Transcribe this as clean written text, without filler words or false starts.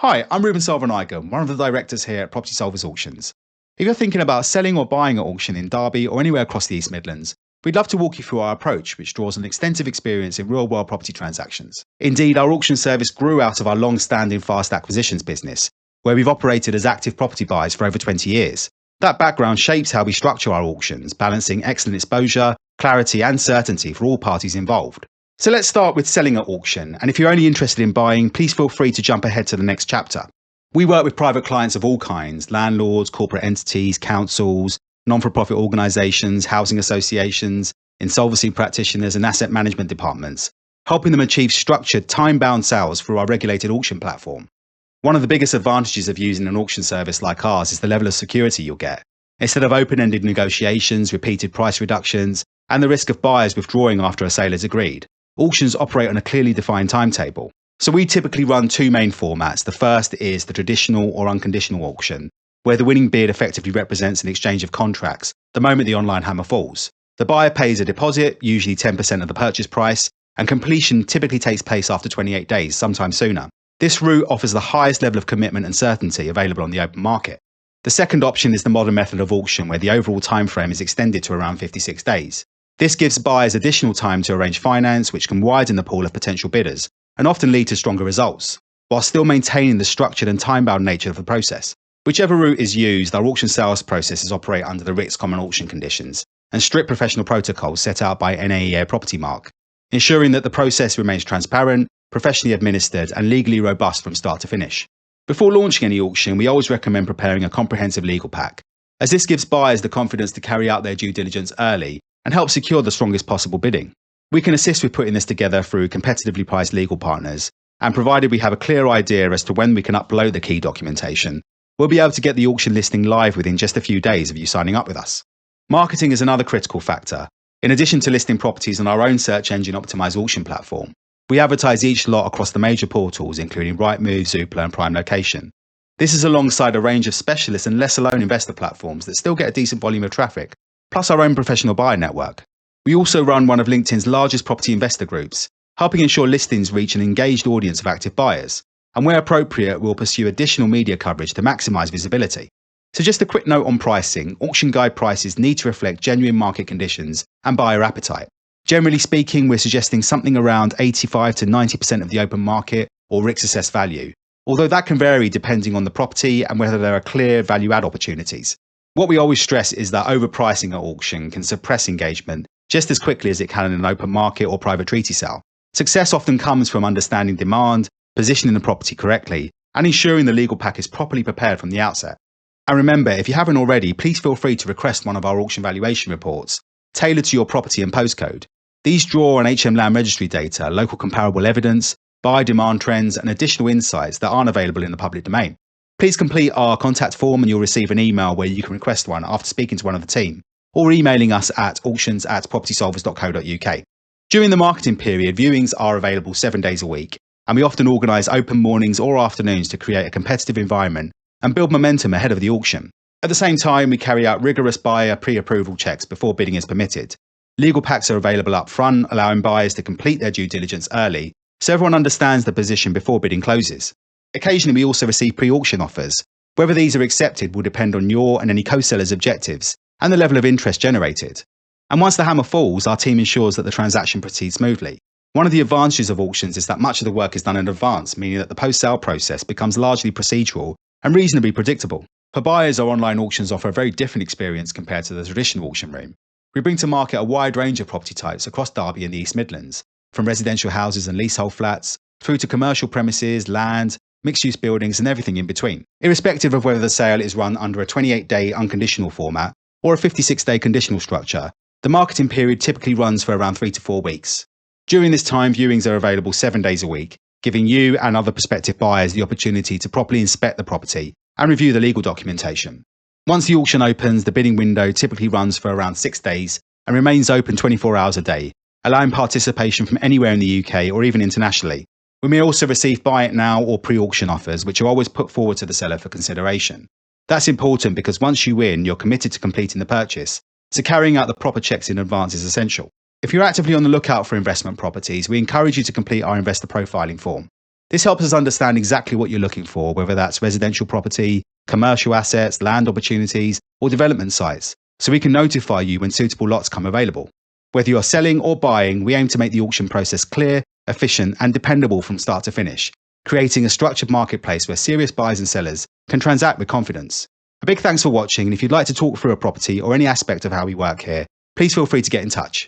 Hi, I'm Ruban Selvanayagam, one of the directors here at Property Solvers Auctions. If you're thinking about selling or buying at auction in Derby or anywhere across the East Midlands, we'd love to walk you through our approach, which draws on extensive experience in real-world property transactions. Indeed, our auction service grew out of our long-standing fast acquisitions business, where we've operated as active property buyers for over 20 years. That background shapes how we structure our auctions, balancing excellent exposure, clarity and certainty for all parties involved. So let's start with selling at auction, and if you're only interested in buying, please feel free to jump ahead to the next chapter. We work with private clients of all kinds: landlords, corporate entities, councils, non-for-profit organisations, housing associations, insolvency practitioners and asset management departments, helping them achieve structured, time-bound sales through our regulated auction platform. One of the biggest advantages of using an auction service like ours is the level of security you'll get. Instead of open-ended negotiations, repeated price reductions, and the risk of buyers withdrawing after a sale is agreed, auctions operate on a clearly defined timetable. So we typically run two main formats. The first is the traditional or unconditional auction, where the winning bid effectively represents an exchange of contracts the moment the online hammer falls. The buyer pays a deposit, usually 10% of the purchase price, and completion typically takes place after 28 days, sometimes sooner. This route offers the highest level of commitment and certainty available on the open market. The second option is the modern method of auction, where the overall timeframe is extended to around 56 days. This gives buyers additional time to arrange finance, which can widen the pool of potential bidders and often lead to stronger results, while still maintaining the structured and time-bound nature of the process. Whichever route is used, our auction sales processes operate under the RICS Common Auction Conditions and strict professional protocols set out by NAEA Property Mark, ensuring that the process remains transparent, professionally administered and legally robust from start to finish. Before launching any auction, we always recommend preparing a comprehensive legal pack, as this gives buyers the confidence to carry out their due diligence early and help secure the strongest possible bidding. We can assist with putting this together through competitively priced legal partners, and provided we have a clear idea as to when we can upload the key documentation, we'll be able to get the auction listing live within just a few days of you signing up with us. Marketing is another critical factor. In addition to listing properties on our own search engine optimized auction platform, we advertise each lot across the major portals, including Rightmove, Zoopla and Prime Location. This is alongside a range of specialist and lesser-known investor platforms that still get a decent volume of traffic, plus our own professional buyer network. We also run one of LinkedIn's largest property investor groups, helping ensure listings reach an engaged audience of active buyers. And where appropriate, we'll pursue additional media coverage to maximise visibility. So just a quick note on pricing: auction guide prices need to reflect genuine market conditions and buyer appetite. Generally speaking, we're suggesting something around 85 to 90% of the open market or RICS assessed value, although that can vary depending on the property and whether there are clear value-add opportunities. What we always stress is that overpricing at auction can suppress engagement just as quickly as it can in an open market or private treaty sale. Success often comes from understanding demand, positioning the property correctly, and ensuring the legal pack is properly prepared from the outset. And remember, if you haven't already, please feel free to request one of our auction valuation reports, tailored to your property and postcode. These draw on HM Land Registry data, local comparable evidence, buyer demand trends, and additional insights that aren't available in the public domain. Please complete our contact form and you'll receive an email where you can request one after speaking to one of the team, or emailing us at auctions@propertysolvers.co.uk. During the marketing period, viewings are available 7 days a week, and we often organise open mornings or afternoons to create a competitive environment and build momentum ahead of the auction. At the same time, we carry out rigorous buyer pre-approval checks before bidding is permitted. Legal packs are available up front, allowing buyers to complete their due diligence early, so everyone understands the position before bidding closes. Occasionally, we also receive pre-auction offers. Whether these are accepted will depend on your and any co-seller's objectives and the level of interest generated. And once the hammer falls, our team ensures that the transaction proceeds smoothly. One of the advantages of auctions is that much of the work is done in advance, meaning that the post-sale process becomes largely procedural and reasonably predictable. For buyers, our online auctions offer a very different experience compared to the traditional auction room. We bring to market a wide range of property types across Derby and the East Midlands, from residential houses and leasehold flats, through to commercial premises, land, mixed-use buildings and everything in between. Irrespective of whether the sale is run under a 28-day unconditional format or a 56-day conditional structure, the marketing period typically runs for around 3 to 4 weeks. During this time, viewings are available 7 days a week, giving you and other prospective buyers the opportunity to properly inspect the property and review the legal documentation. Once the auction opens, the bidding window typically runs for around 6 days and remains open 24 hours a day, allowing participation from anywhere in the UK or even internationally. We may also receive buy it now or pre-auction offers, which are always put forward to the seller for consideration. That's important because once you win, you're committed to completing the purchase, so carrying out the proper checks in advance is essential. If you're actively on the lookout for investment properties, we encourage you to complete our investor profiling form. This helps us understand exactly what you're looking for, whether that's residential property, commercial assets, land opportunities, or development sites, so we can notify you when suitable lots come available. Whether you're selling or buying, we aim to make the auction process clear, efficient, and dependable from start to finish, creating a structured marketplace where serious buyers and sellers can transact with confidence. A big thanks for watching, and if you'd like to talk through a property or any aspect of how we work here, please feel free to get in touch.